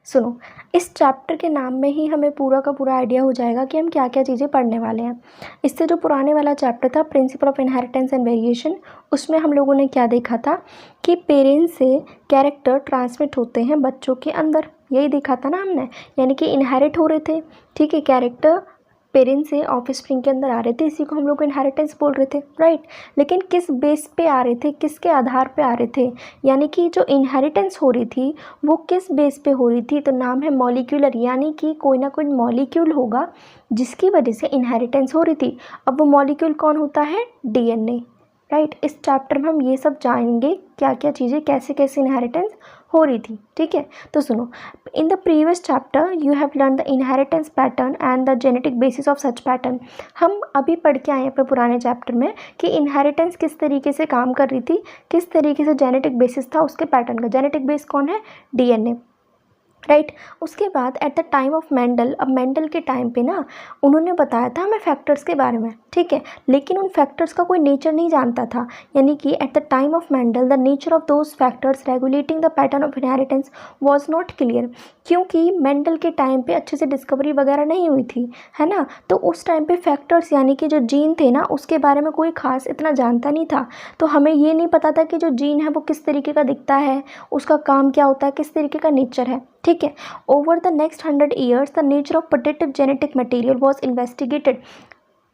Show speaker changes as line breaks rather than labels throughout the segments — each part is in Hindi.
सुनो, इस चैप्टर के नाम में ही हमें पूरा का पूरा आइडिया हो जाएगा कि हम क्या क्या चीज़ें पढ़ने वाले हैं। इससे जो पुराने वाला चैप्टर था principle of inheritance and variation, उसमें हम लोगों ने क्या देखा था कि पेरेंट्स से कैरेक्टर ट्रांसमिट होते हैं बच्चों के अंदर, यही देखा था ना हमने, यानी कि इनहेरिट हो रहे थे। ठीक है, कैरेक्टर पेरेंट्स से ऑफस्प्रिंग के अंदर आ रहे थे, इसी को हम लोग इनहेरिटेंस बोल रहे थे, राइट। लेकिन किस बेस पे आ रहे थे, किसके आधार पे आ रहे थे, यानी कि जो इनहेरिटेंस हो रही थी वो किस बेस पे हो रही थी, तो नाम है मॉलिक्यूलर, यानी कि कोई ना कोई मॉलिक्यूल होगा जिसकी वजह से इनहेरिटेंस हो रही थी। अब वो मॉलिक्यूल कौन होता है? DNA, right. इस चैप्टर में हम ये सब जानेंगे क्या क्या चीज़ें, कैसे कैसे इनहेरिटेंस हो रही थी। ठीक है, तो सुनो, in the previous chapter you have learn the inheritance pattern and the genetic basis of such pattern. हम अभी पढ़ के आए हैं अपने पुराने चैप्टर में कि इनहेरिटेंस किस तरीके से काम कर रही थी, किस तरीके से जेनेटिक बेसिस था उसके पैटर्न का। जेनेटिक बेस कौन है? DNA, right. उसके बाद at the time of Mendel, अब मेंडल के टाइम पे ना उन्होंने बताया था हमें फैक्टर्स के बारे में, ठीक है, लेकिन उन फैक्टर्स का कोई नेचर नहीं जानता था। यानी कि at the time of Mendel the nature of those factors regulating the pattern of inheritance was not clear, क्योंकि मेंडल के टाइम पे अच्छे से डिस्कवरी वगैरह नहीं हुई थी, है ना। तो उस टाइम पे फैक्टर्स यानी कि जो जीन थे ना उसके बारे में कोई खास इतना जानता नहीं था। तो हमें ये नहीं पता था कि जो जीन है वो किस तरीके का दिखता है, उसका काम क्या होता है, किस तरीके का नेचर है। ठीक है, over the next 100 years the nature of protective genetic material was investigated.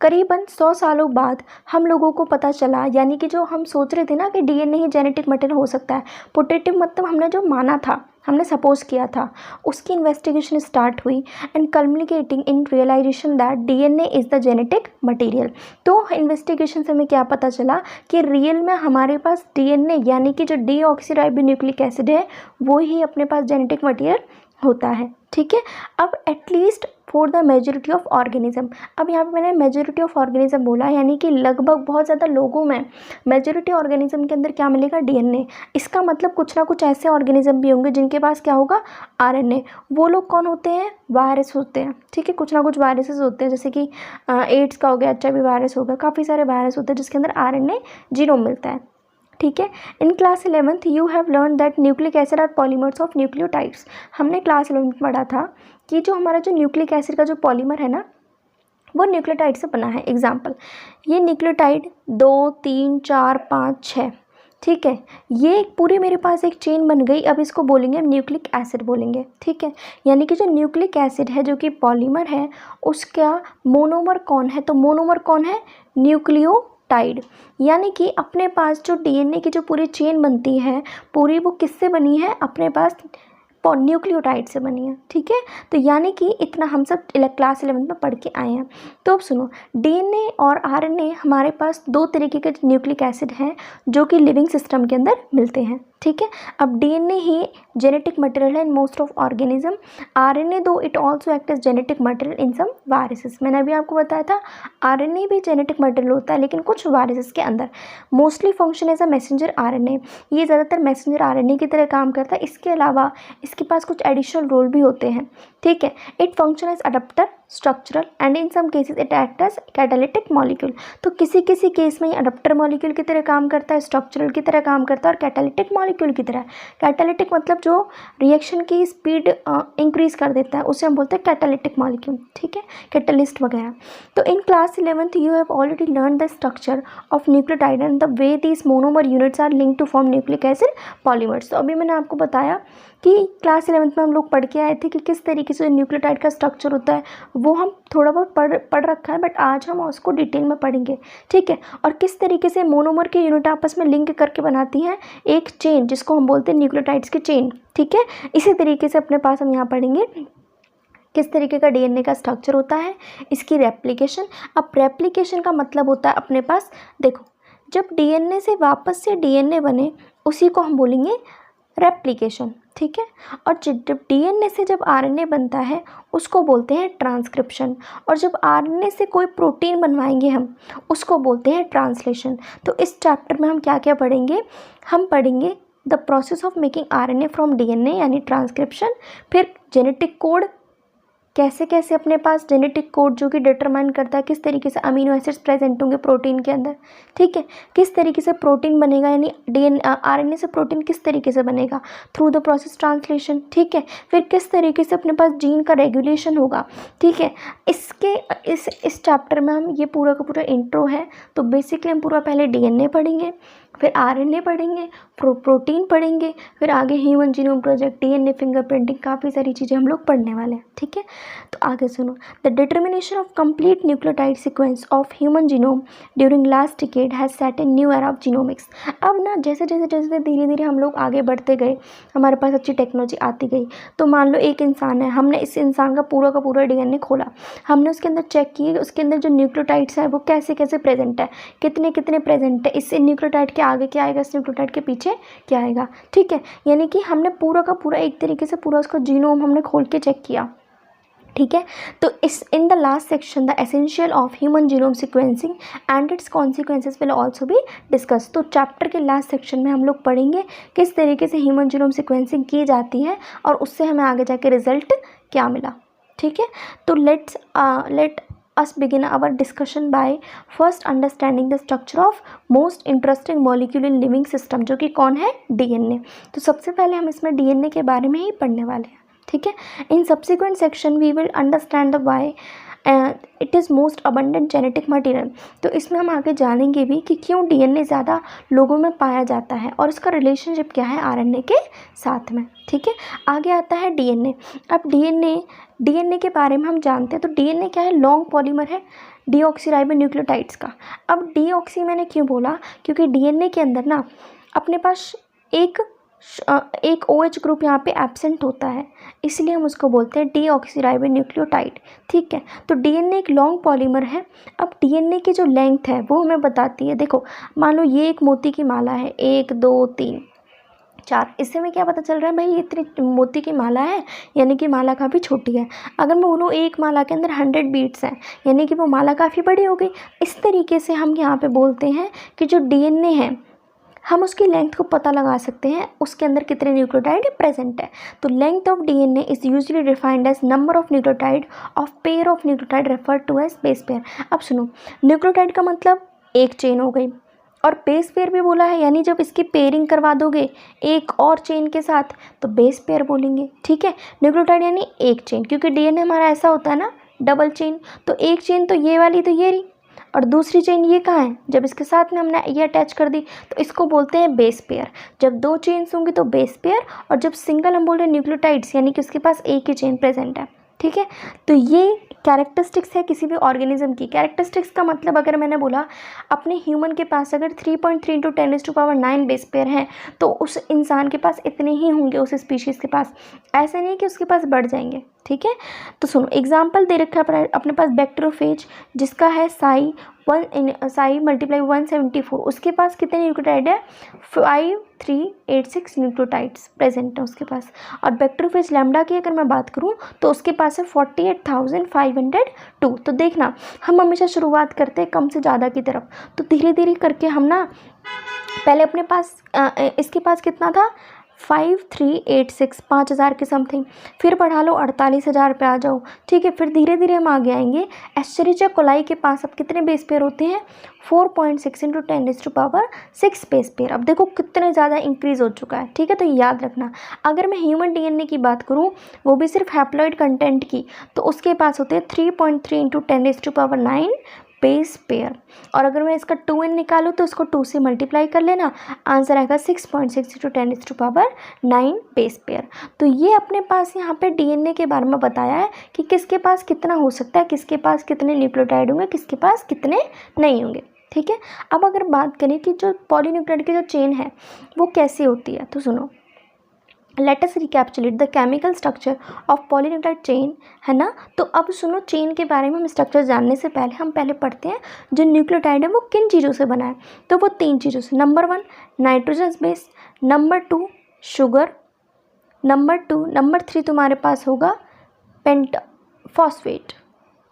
करीबन 100 सालों बाद हम लोगों को पता चला, यानी कि जो हम सोच रहे थे ना कि डीएनए ही जेनेटिक मटेरियल हो सकता है, प्रोटेक्टिव मतलब हमने जो माना था, हमने सपोज किया था, उसकी इन्वेस्टिगेशन स्टार्ट हुई and culminating in realization that DNA is the genetic material. तो इन्वेस्टिगेशन से हमें क्या पता चला कि रियल में हमारे पास डीएनए यानी कि जो डीऑक्सीराइबोन्यूक्लिक एसिड है वो ही अपने पास जेनेटिक मटेरियल होता है। ठीक है, अब at least for the majority of organism, अब यहाँ पे मैंने मेजोरिटी ऑफ ऑर्गेनिज्म बोला, यानी कि लगभग बहुत ज़्यादा लोगों में मेजोरिटी ऑर्गेनिज्म के अंदर क्या मिलेगा? डीएनए। इसका मतलब कुछ ना कुछ ऐसे ऑर्गेनिज्म भी होंगे जिनके पास क्या होगा? आरएनए। वो लोग कौन होते हैं? वायरस होते हैं। ठीक है, कुछ ना कुछ वायरसेस होते हैं, जैसे कि एड्स का हो गया, एचआईवी वायरस होगा, काफ़ी सारे वायरस होते हैं जिसके अंदर आरएनए जीनोम मिलता है। ठीक है, in class 11th you have learn that nucleic acid are polymers of nucleotides. हमने क्लास 11th में पढ़ा था कि जो हमारा जो न्यूक्लिक एसिड का जो पॉलीमर है ना वो न्यूक्लियोटाइड से बना है। एग्जाम्पल, ये न्यूक्लियोटाइड 2, 3, 4, 5, 6, ठीक है, ये पूरी मेरे पास एक चेन बन गई। अब इसको बोलेंगे हम न्यूक्लिक एसिड बोलेंगे। ठीक है, यानी कि जो न्यूक्लिक एसिड है जो कि पॉलीमर है उसका मोनोमर कौन है? तो मोनोमर कौन है? न्यूक्लियोटाइड। यानी कि अपने पास जो डीएनए की जो पूरी चेन बनती है पूरी, वो किससे बनी है? अपने पास न्यूक्लियोटाइड से बनी है। ठीक है, तो यानी कि इतना हम सब क्लास 11 में पढ़ के आए हैं। तो अब सुनो, डीएनए और आरएनए हमारे पास दो तरीके के न्यूक्लिक एसिड हैं जो कि लिविंग सिस्टम के अंदर मिलते हैं। ठीक है, अब डीएनए ही जेनेटिक मटेरियल है in most of organism. RNA दो it also act as genetic material in some viruses. मैंने अभी आपको बताया था आरएनए भी जेनेटिक मटेरियल होता है लेकिन कुछ वायरसेस के अंदर। Mostly function as a messenger RNA, ये ज़्यादातर मैसेंजर आरएनए की तरह काम करता है। इसके अलावा इसके पास कुछ एडिशनल रोल भी होते हैं। ठीक है, it function as adapter, structural and in some cases it act as catalytic molecule. तो किसी किसी केस में ये अडप्टर मॉलिक्यूल की तरह काम करता है, स्ट्रक्चरल की तरह काम करता है और कैटालिटिक मॉलिक्यूल की तरह। कैटालिटिक मतलब जो रिएक्शन की स्पीड इंक्रीज कर देता है उसे हम बोलते हैं कैटालिटिक मॉलिक्यूल। ठीक है, कैटलिस्ट वगैरह। तो in class 11th you have already learn the structure of nucleotide and the way these monomer units are link to form nucleic acid polymers. तो अभी मैंने आपको बताया कि क्लास 11th में हम लोग पढ़ के आए थे कि किस तरीके से न्यूक्लियोटाइड का स्ट्रक्चर होता है, वो हम थोड़ा बहुत पढ़ रखा है, बट आज हम उसको डिटेल में पढ़ेंगे। ठीक है, और किस तरीके से मोनोमर के यूनिट आपस में लिंक करके बनाती हैं एक चेन जिसको हम बोलते हैं न्यूक्लियोटाइड्स की चेन। ठीक है, इसी तरीके से अपने पास हम यहाँ पढ़ेंगे किस तरीके का डीएनए का स्ट्रक्चर होता है, इसकी रेप्लिकेशन। अब रेप्लिकेशन का मतलब होता है अपने पास, देखो, जब डीएनए से वापस से डीएनए बने उसी को हम बोलेंगे रेप्लिकेशन। ठीक है, और जब डीएनए से जब आरएनए बनता है उसको बोलते हैं ट्रांसक्रिप्शन, और जब आरएनए से कोई प्रोटीन बनवाएंगे हम उसको बोलते हैं ट्रांसलेशन। तो इस चैप्टर में हम क्या क्या पढ़ेंगे? हम पढ़ेंगे the process of making RNA from DNA यानी ट्रांसक्रिप्शन, फिर जेनेटिक कोड, कैसे कैसे अपने पास जेनेटिक कोड जो कि डिटरमाइन करता है किस तरीके से अमीनो एसिड्स प्रेजेंट होंगे प्रोटीन के अंदर, ठीक है, किस तरीके से प्रोटीन बनेगा, यानी आरएनए से प्रोटीन किस तरीके से बनेगा थ्रू द प्रोसेस ट्रांसलेशन, ठीक है, फिर किस तरीके से अपने पास जीन का रेगुलेशन होगा, ठीक है। इसके इस चैप्टर में हम ये पूरा का पूरा इंट्रो है। तो बेसिकली हम पूरा पहले डीएनए पढ़ेंगे, फिर आरएनए पढ़ेंगे, प्रोटीन पढ़ेंगे, फिर आगे human genome project, DNA fingerprinting, काफ़ी सारी चीज़ें हम लोग पढ़ने वाले हैं, ठीक है। तो आगे सुनो, the determination of complete nucleotide sequence of human genome during last decade has set a new era of genomics. अब ना जैसे जैसे जैसे धीरे धीरे हम लोग आगे बढ़ते गए, हमारे पास अच्छी टेक्नोलॉजी आती गई, तो मान लो एक इंसान है, हमने इस इंसान का पूरा डीएनए खोला, हमने उसके अंदर चेक किए उसके अंदर जो न्यूक्लियोटाइड्स है वो कैसे कैसे प्रेजेंट है, कितने कितने प्रेजेंट है, इस न्यूक्लियोटाइड के आगे क्या आएगा, इस न्यूक्लियोटाइड के पीछे क्या आएगा, ठीक है। यानी कि हमने पूरा का पूरा एक तरीके से पूरा उसका जीनोम हमने खोल के चेक किया, ठीक है। तो इस in the last section the essential of human genome sequencing and it's consequences will also be discuss. तो चैप्टर के लास्ट सेक्शन में हम लोग पढ़ेंगे किस तरीके से ह्यूमन जीनोम सीक्वेंसिंग की जाती है और उससे हमें आगे जाके रिजल्ट क्या मिला, ठीक है। तो late us begin our discussion by first understanding the structure of most interesting molecule in living system, जो कि कौन है, डीएनए। तो सबसे पहले हम इसमें डीएनए के बारे में ही पढ़ने वाले हैं, ठीक है। In subsequent section we will understand the why it is most abundant genetic material. तो इसमें हम आगे जानेंगे भी कि क्यों डीएनए ज़्यादा लोगों में पाया जाता है और इसका रिलेशनशिप क्या है आरएनए के साथ में, ठीक है। आगे आता है डीएनए। अब डीएनए के बारे में हम जानते हैं। तो डीएनए क्या है, लॉन्ग पॉलीमर है डीऑक्सीराइबोन्यूक्लियोटाइड्स का। अब डीऑक्सी मैंने क्यों बोला, क्योंकि डीएनए के अंदर ना अपने पास एक OH ग्रुप यहाँ पे एब्सेंट होता है, इसलिए हम उसको बोलते हैं डीऑक्सीराइबोन्यूक्लियोटाइड, ठीक है। तो डीएनए एक लॉन्ग पॉलीमर है। अब डीएनए की जो लेंथ है वो हमें बताती है, देखो मान लो ये एक मोती की माला है, 1 2 3 4, इससे में क्या पता चल रहा है भाई ये इतनी मोती की माला है, यानी कि माला काफ़ी छोटी है। अगर मैं बोलूँ एक माला के अंदर 100 बीड्स हैं, यानी कि वो माला काफ़ी बड़ी हो गई। इस तरीके से हम यहाँ पे बोलते हैं कि जो डीएनए है हम उसकी लेंथ को पता लगा सकते हैं उसके अंदर कितने न्यूक्लियोटाइड प्रेजेंट है। तो length of DNA is usually defined as number of nucleotide of pair of nucleotide refer to as base pair. अब सुनो, न्यूक्लियोटाइड का मतलब एक चेन हो गई, और बेस पेयर भी बोला है, यानी जब इसकी पेयरिंग करवा दोगे एक और चेन के साथ तो बेस पेयर बोलेंगे, ठीक है। न्यूक्लियोटाइड यानी एक चेन, क्योंकि डीएनए हमारा ऐसा होता है ना डबल चेन, तो एक चेन तो ये वाली तो ये रही, और दूसरी चेन ये कहाँ है, जब इसके साथ में हमने ये अटैच कर दी तो इसको बोलते हैं बेस पेयर। जब दो चेन्स होंगी तो बेस पेयर, और जब सिंगल हम बोल रहे हैं न्यूक्लियोटाइड्स यानी कि उसके पास एक ही चेन प्रेजेंट है, ठीक है। तो ये कैरेक्टरिस्टिक्स है किसी भी ऑर्गेनिज्म की। कैरेक्टरिस्टिक्स का मतलब अगर मैंने बोला अपने ह्यूमन के पास अगर 3.3 × 10⁹ बेस पेयर हैं तो उस इंसान के पास इतने ही होंगे, उस स्पीशीज़ के पास, ऐसा नहीं कि उसके पास बढ़ जाएंगे, ठीक है। तो सुनो एग्जाम्पल दे रखा है अपने पास बैक्टीरियोफेज जिसका है साई × 174, उसके पास कितने न्यूक्लियोटाइड है, 5386 न्यूक्लियोटाइड्स प्रेजेंट है उसके पास। और बैक्टीरियोफेज लैम्डा की अगर मैं बात करूं तो उसके पास है 48,502। तो देखना हम हमेशा शुरुआत करते हैं कम से ज़्यादा की तरफ, तो धीरे धीरे करके हम ना पहले अपने पास इसके पास कितना था 5386, 5000 के समथिंग, फिर बढ़ा लो 48,000 पे आ जाओ, ठीक है। फिर धीरे धीरे हम आगे आएंगे। एस्चरिचिया कोलाई के पास अब कितने बेस पेयर होते हैं, 4.6 × 10⁶ बेस पेयर। अब देखो कितने ज़्यादा इंक्रीज हो चुका है, ठीक है। तो याद रखना अगर मैं ह्यूमन डीएनए की बात करूँ वो भी सिर्फ हैप्लॉइड कंटेंट की, तो उसके पास होते हैं 3.3 × 10⁹ बेस पेयर। और अगर मैं इसका 2n निकालूँ तो इसको 2 से मल्टीप्लाई कर लेना, आंसर आएगा 6.6 × 10⁹ बेस पेयर। तो ये अपने पास यहाँ पे डीएनए के बारे में बताया है कि किसके पास कितना हो सकता है, किसके पास कितने न्यूक्लियोटाइड होंगे, किसके पास कितने नहीं होंगे, ठीक है। अब अगर बात करें कि जो पॉलीन्यूक्लियोटाइड की जो चेन है वो कैसी होती है, तो सुनो let us recapitulate the chemical structure of polynucleotide chain, है ना। तो अब सुनो चेन के बारे में हम स्ट्रक्चर जानने से पहले हम पहले पढ़ते हैं जो न्यूक्लियोटाइड है वो किन चीज़ों से बना है। तो वो 3 चीज़ों से, number 1 nitrogen base, number 2 sugar, number 3 तुम्हारे पास होगा फॉस्फेट,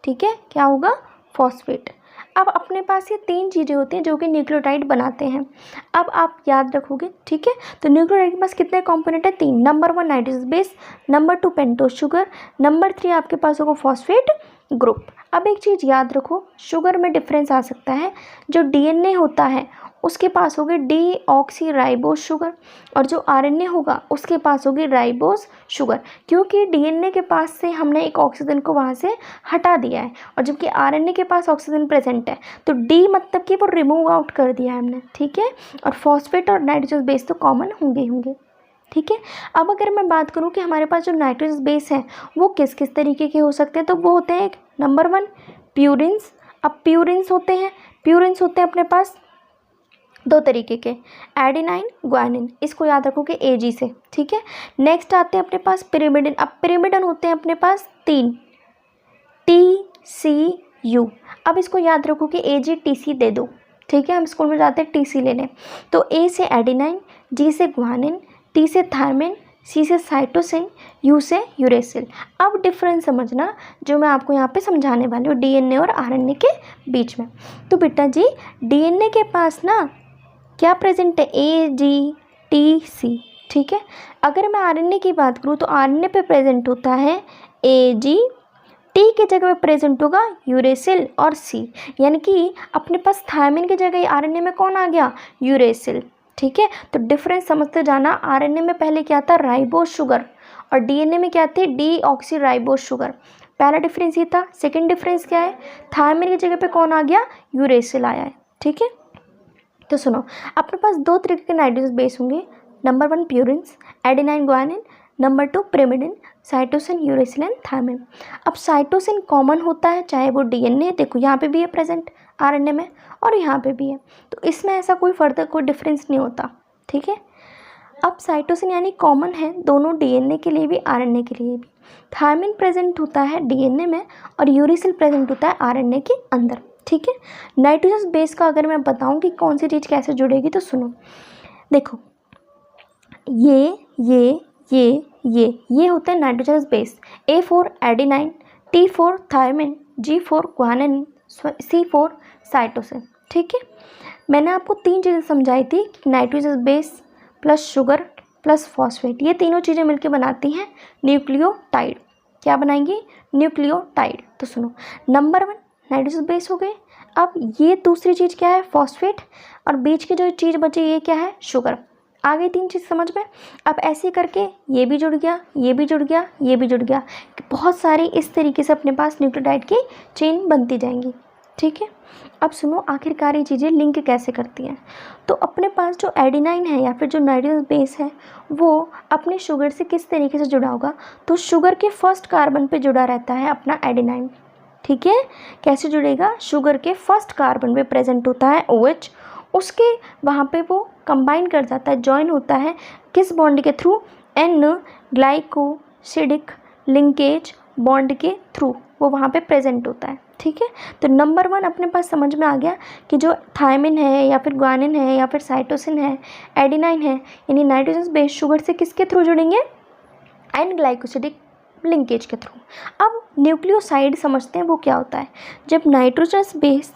ठीक है। क्या होगा, फॉस्फेट। अब अपने पास ये 3 चीज़ें होती हैं जो कि न्यूक्लियोटाइड बनाते हैं। अब आप याद रखोगे, ठीक है। तो न्यूक्लियोटाइड के पास कितने कंपोनेंट है? 3। Number 1 nitrogen base, number 2 pentose sugar, number 3 आपके पास होगा फॉस्फेट ग्रुप। अब एक चीज़ याद रखो, शुगर में डिफरेंस आ सकता है। जो डीएनए होता है उसके पास होगी डीऑक्सीराइबोस शुगर, और जो आरएनए होगा उसके पास होगी राइबोस शुगर, क्योंकि डीएनए के पास से हमने एक ऑक्सीजन को वहाँ से हटा दिया है, और जबकि आरएनए के पास ऑक्सीजन प्रेजेंट है, तो डी मतलब कि वो रिमूव आउट कर दिया है हमने, ठीक है। और फॉस्फेट और नाइट्रोजन बेस तो कॉमन होंगे होंगे, ठीक है। अब अगर मैं बात करूं कि हमारे पास जो नाइट्रोजन बेस है वो किस किस तरीके के हो सकते हैं, तो वो होते हैं नंबर 1 प्यूरिन्स। अब प्यूरिन्स होते हैं अपने पास 2 तरीके के, एडेनाइन ग्वानिन, इसको याद रखोगे एजी से, ठीक है। नेक्स्ट आते हैं अपने पास पिरिमिडिन। अब पिरिमिडिन होते हैं अपने पास 3, TCU। अब इसको याद रखोगे AG TC दे दो, ठीक है। हम स्कूल में जाते हैं TC लेने, तो A से एडेनाइन, G से ग्वानिन, T से थायमिन, C से साइटोसिन, U से यूरेसिल। अब डिफरेंस समझना जो मैं आपको यहाँ पे समझाने वाली हूँ डीएनए और आरएनए के बीच में। तो बेटा जी डीएनए के पास ना क्या प्रेजेंट है? AGTC, ठीक है। अगर मैं आरएनए की बात करूँ तो आरएनए पे प्रेजेंट होता है AG, T की जगह पे प्रेजेंट होगा यूरेसिल और C, यानी कि अपने पास थायमिन की जगह आरएनए में कौन आ गया? यूरेसिल, ठीक है। तो डिफरेंस समझते जाना, आरएनए में पहले क्या था? राइबोस शुगर, और डीएनए में क्या थे? Deoxyribose sugar. पहला डिफरेंस ये था। सेकंड डिफरेंस क्या है? थायमिन की जगह पे कौन आ गया? यूरेसिल आया है, ठीक है। तो सुनो, अपने पास 2 तरीके के नाइट्रोजन बेस होंगे, number 1 purines adenine guanine, number 2 pyrimidine cytosine uracil and thymine. अब साइटोसिन कॉमन होता है, चाहे वो डीएनए, देखो यहाँ पे भी है प्रेजेंट आरएनए में और यहाँ पे भी है, तो इसमें ऐसा कोई फर्दर कोई डिफरेंस नहीं होता, ठीक है। अब साइटोसिन यानी कॉमन है दोनों डीएनए के लिए भी आरएनए के लिए भी। थायमिन प्रेजेंट होता है डीएनए में और यूरेसिल प्रेजेंट होता है आरएनए के अंदर, ठीक है। नाइट्रोजन बेस का अगर मैं बताऊं कि कौन सी चीज़ कैसे जुड़ेगी, तो सुनो, देखो ये होता है nitrogen base. A4 adenine, T4 thymine, G4 guanine, C4 cytosine, ठीक है। मैंने आपको 3 चीज़ें समझाई थी, nitrogen base plus sugar plus phosphate, ये तीनों चीज़ें मिलकर बनाती हैं न्यूक्लियोटाइड। क्या बनाएंगी? न्यूक्लियोटाइड। तो सुनो, नंबर 1 नाइट्रोजन बेस हो गए। अब ये दूसरी चीज़ क्या है? फॉस्फेट, और बीच की जो चीज़ बची ये क्या है? शुगर। आ गई 3 चीज़ समझ में। अब ऐसे करके ये भी जुड़ गया, ये भी जुड़ गया, ये भी जुड़ गया, बहुत सारी इस तरीके से अपने पास न्यूक्लियोटाइड की चेन बनती जाएंगी, ठीक है। अब सुनो, आखिरकार ये चीज़ें लिंक कैसे करती हैं। तो अपने पास जो एडेनाइन है या फिर जो नाइट्रोजन बेस है वो अपने शुगर से किस तरीके से जुड़ा होगा, तो शुगर के फर्स्ट कार्बन पे जुड़ा रहता है अपना एडेनाइन, ठीक है। कैसे जुड़ेगा? शुगर के फर्स्ट कार्बन पे प्रेजेंट होता है OH, उसके वहाँ पे वो कंबाइन कर जाता है, जॉइन होता है किस बॉन्ड के through? N glycosidic linkage bond के थ्रू वो वहाँ पे प्रेजेंट होता है, ठीक है। तो नंबर 1 अपने पास समझ में आ गया कि जो थायमिन है या फिर ग्वानिन है या फिर साइटोसिन है, एडेनाइन है, यानी नाइट्रोजन बेस शुगर से किसके थ्रू जुड़ेंगे? N ग्लाइकोसिडिक लिंकेज के थ्रू। अब न्यूक्लियोसाइड समझते हैं वो क्या होता है। जब नाइट्रोजन बेस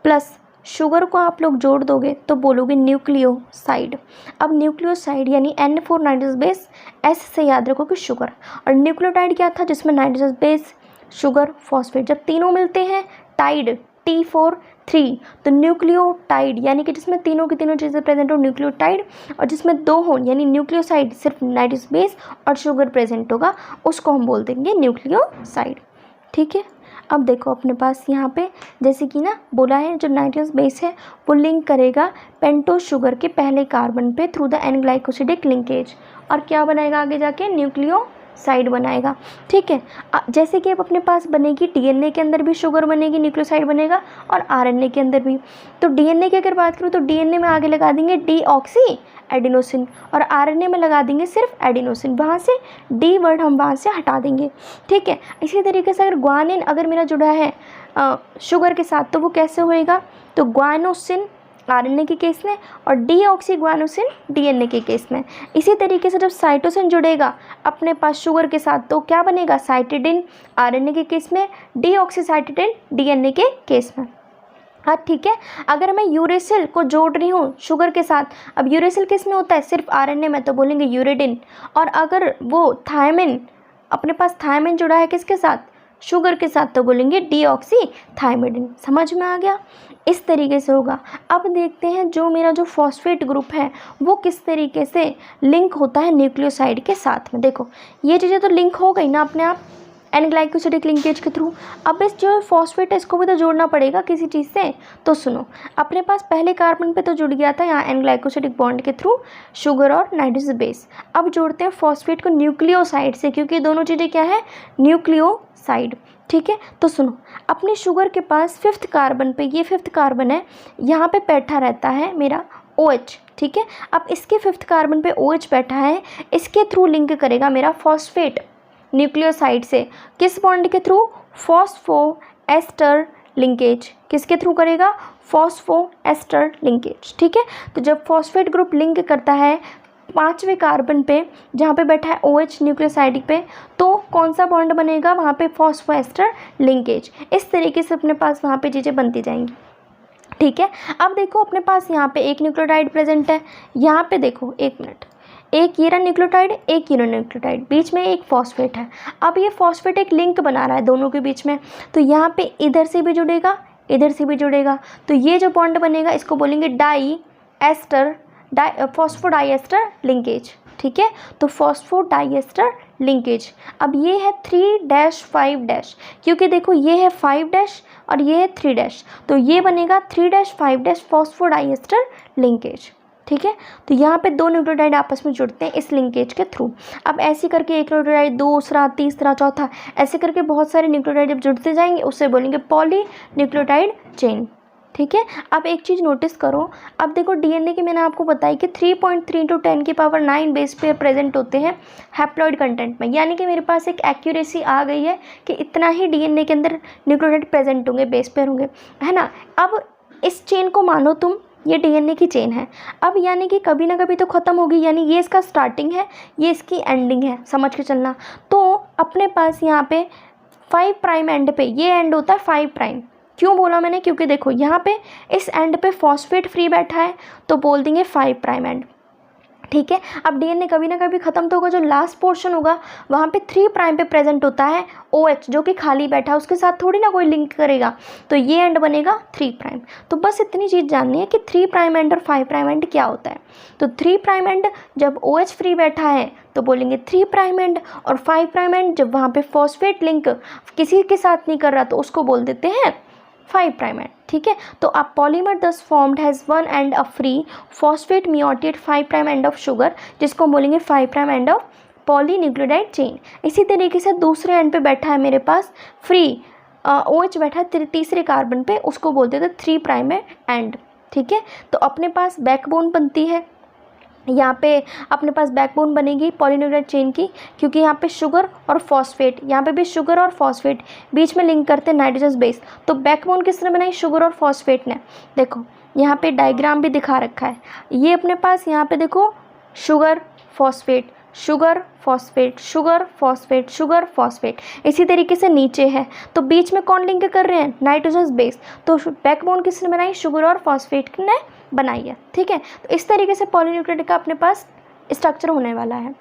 प्लस शुगर को आप लोग जोड़ दोगे तो बोलोगे न्यूक्लियोसाइड। अब न्यूक्लियोसाइड यानी N4 नाइट्रोजन बेस, S से याद रखो कि शुगर, और न्यूक्लियोटाइड क्या था? जिसमें नाइट्रोजन बेस शुगर फॉस्फेट, जब तीनों मिलते हैं टाइड T4 3, तो न्यूक्लियोटाइड यानी कि जिसमें तीनों की तीनों चीज़ें प्रेजेंट हो न्यूक्लियोटाइड, और जिसमें 2 हो यानी न्यूक्लियोसाइड सिर्फ नाइट्रोजन बेस और शुगर प्रेजेंट होगा उसको हम बोल देंगे न्यूक्लियोसाइड, ठीक है। अब देखो अपने पास यहाँ पे जैसे कि ना बोला है, जो नाइट्रोजन बेस है वो लिंक करेगा पेंटोज शुगर के पहले कार्बन पे through the N glycosidic linkage, और क्या बनाएगा आगे जाके? न्यूक्लियोसाइड बनाएगा, ठीक है। जैसे कि अब अपने पास बनेगी डीएनए के अंदर भी शुगर बनेगी, न्यूक्लियोसाइड बनेगा, और आरएनए के अंदर भी। तो डीएनए की अगर बात करूँ तो डीएनए में आगे लगा देंगे डीऑक्सी एडिनोसिन, और आरएनए में लगा देंगे सिर्फ एडिनोसिन, वहाँ से डी वर्ड हम वहाँ से हटा देंगे, ठीक है। इसी तरीके से अगर ग्वानिन अगर मेरा जुड़ा है शुगर के साथ तो वो कैसे होएगा? तो ग्वानोसिन आरएनए के केस में और डीऑक्सी ग्वानोसिन डीएनए के केस में। इसी तरीके से जब साइटोसिन जुड़ेगा अपने पास शुगर के साथ तो क्या बनेगा? साइटिडिन आरएनए के केस में, डीऑक्सी साइटिडिन डीएनए के केस में। हाँ ठीक है। अगर मैं यूरेसिल को जोड़ रही हूँ शुगर के साथ, अब यूरेसिल किस में होता है, सिर्फ आरएनए में, तो बोलेंगे यूरेडिन। और अगर वो थायमिन, अपने पास थायमिन जुड़ा है किसके साथ, शुगर के साथ, तो बोलेंगे डीऑक्सीथायमिडिन। समझ में आ गया, इस तरीके से होगा। अब देखते हैं जो मेरा जो फॉस्फेट ग्रुप है वो किस तरीके से लिंक होता है न्यूक्लियोसाइड के साथ में। देखो ये चीज़ें तो लिंक हो गई ना अपने आप एन ग्लाइकोसिडिक लिंकेज के थ्रू। अब इस जो फॉस्फेट है इसको भी तो जोड़ना पड़ेगा किसी चीज़ से। तो सुनो, अपने पास पहले कार्बन पे तो जुड़ गया था यहाँ एन ग्लाइकोसिडिक बॉन्ड के थ्रू शुगर और नाइट्रोजन बेस। अब जोड़ते हैं फॉस्फेट को न्यूक्लियोसाइड से, क्योंकि दोनों चीज़ें क्या है, न्यूक्लियोसाइड। ठीक है, तो सुनो, अपने शुगर के पास 5th कार्बन पे, ये 5th कार्बन है, यहाँ पे बैठा रहता है मेरा OH। ठीक है, अब इसके 5th कार्बन पे OH बैठा है, इसके थ्रू लिंक करेगा मेरा फॉस्फेट न्यूक्लियोसाइड से, किस बॉन्ड के थ्रू, फॉस्फो एस्टर लिंकेज। किसके थ्रू करेगा, फॉस्फो एस्टर लिंकेज। ठीक है, तो जब फॉस्फेट ग्रुप लिंक करता है 5वें कार्बन पे जहाँ पे बैठा है OH न्यूक्लियोसाइड पे, तो कौन सा बॉन्ड बनेगा वहाँ पे, फॉस्फो एस्टर लिंकेज। इस तरीके से अपने पास वहाँ पे चीज़ें बनती जाएंगी। ठीक है, अब देखो अपने पास यहाँ पे एक न्यूक्लियोटाइड प्रेजेंट है, यहाँ पे देखो एक मिनट, एक ये रहा न्यूक्लियोटाइड, एक ये न्यूक्लियोटाइड, बीच में एक फॉस्फेट है। अब ये फॉस्फेट एक लिंक बना रहा है दोनों के बीच में, तो यहाँ पे इधर से भी जुड़ेगा, इधर से भी जुड़ेगा, तो ये जो बॉन्ड बनेगा इसको बोलेंगे डाई एस्टर, फॉस्फोडाइएस्टर लिंकेज। ठीक है, तो फॉस्फोडाइएस्टर लिंकेज। अब ये है 3-5-, क्योंकि देखो ये है 5- और ये है 3-, तो ये बनेगा 3-5- फॉस्फोडाइएस्टर लिंकेज। ठीक है, तो यहाँ पे दो न्यूक्लियोटाइड आपस में जुड़ते हैं इस लिंकेज के थ्रू। अब ऐसे करके एक न्यूक्लियोटाइड, दूसरा, तीसरा, चौथा, ऐसे करके बहुत सारे न्यूक्लियोटाइड जब जुड़ते जाएंगे उससे बोलेंगे पॉली न्यूक्लियोटाइड चेन। ठीक है, अब एक चीज़ नोटिस करो, अब देखो डीएनए की मैंने आपको बताई कि 3.3 × 10⁹ बेस पेयर प्रेजेंट होते हैं हैप्लॉइड कंटेंट में, यानी कि मेरे पास एक एक्यूरेसी आ गई है कि इतना ही डीएनए के अंदर न्यूक्लियोटाइड प्रेजेंट होंगे, बेस पेयर होंगे, है ना। अब इस चेन को मानो तुम, ये डीएनए की चेन है, अब यानी कि कभी ना कभी तो ख़त्म होगी, यानी ये इसका स्टार्टिंग है, ये इसकी एंडिंग है, समझ के चलना। तो अपने पास यहाँ पे 5' एंड पे ये एंड होता है 5'। क्यों बोला मैंने, क्योंकि देखो यहाँ पे इस एंड पे फॉस्फेट फ्री बैठा है, तो बोल देंगे 5' एंड। ठीक है, अब डीएनए कभी ना कभी ख़त्म तो होगा, जो लास्ट पोर्शन होगा वहाँ पे 3' पे प्रेजेंट होता है OH, जो कि खाली बैठा है, उसके साथ थोड़ी ना कोई लिंक करेगा, तो ये एंड बनेगा 3'। तो बस इतनी चीज़ जाननी है कि 3' एंड और 5' एंड क्या होता है। तो 3' एंड जब OH फ्री बैठा है तो बोलेंगे 3' एंड, और 5' एंड जब वहाँ पे फॉस्फेट लिंक किसी के साथ नहीं कर रहा तो उसको बोल देते हैं 5' एंड। ठीक है, तो a polymer thus formed has one end a free phosphate moiety at 5' end of sugar, जिसको बोलेंगे 5' एंड ऑफ पॉलीन्यूक्लियोटाइड चेन। इसी तरीके से दूसरे एंड पे बैठा है मेरे पास फ्री OH बैठा है तीसरे कार्बन पे, उसको बोलते थे 3' एंड। ठीक है, तो अपने पास बैकबोन बनती है, यहाँ पे अपने पास बैकबोन बनेगी पॉलीन्यूक्लियोटाइड चेन की, क्योंकि यहाँ पे शुगर और फॉस्फेट, यहाँ पे भी शुगर और फॉस्फेट बीच में लिंक करते हैं नाइट्रोजन बेस। तो बैकबोन किसने बनाई, शुगर और फॉस्फेट ने। देखो यहाँ पे डायग्राम भी दिखा रखा है, ये अपने पास यहाँ पे देखो sugar phosphate, sugar phosphate, sugar phosphate, sugar phosphate, इसी तरीके से नीचे है, तो बीच में कौन लिंक कर रहे हैं, नाइट्रोजन बेस। तो बैकबोन किसने बनाई, शुगर और फॉस्फेट ने बनाई है। ठीक है, तो इस तरीके से पॉलीन्यूक्लियोटाइड का अपने पास स्ट्रक्चर होने वाला है।